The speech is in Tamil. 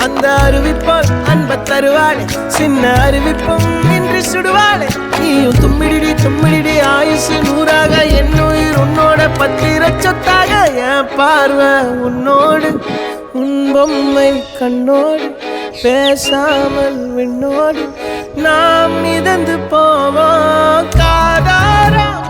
அந்த அருவிப்போல் அன்ப தருவாளே சின்ன அருவிப்பும் இன்றி சுடுவாளே நீயும் தும்மிடி தும்மிடி ஆயுசு நூறாக என் உயிர் உன்னோட பத்திர சொத்தாக என் பார்வை உன்னோடு உன் பொம்மை கண்ணோடு பேசாமல் விண்ணோடு நாம் மிதந்து போவோம் காதாரம்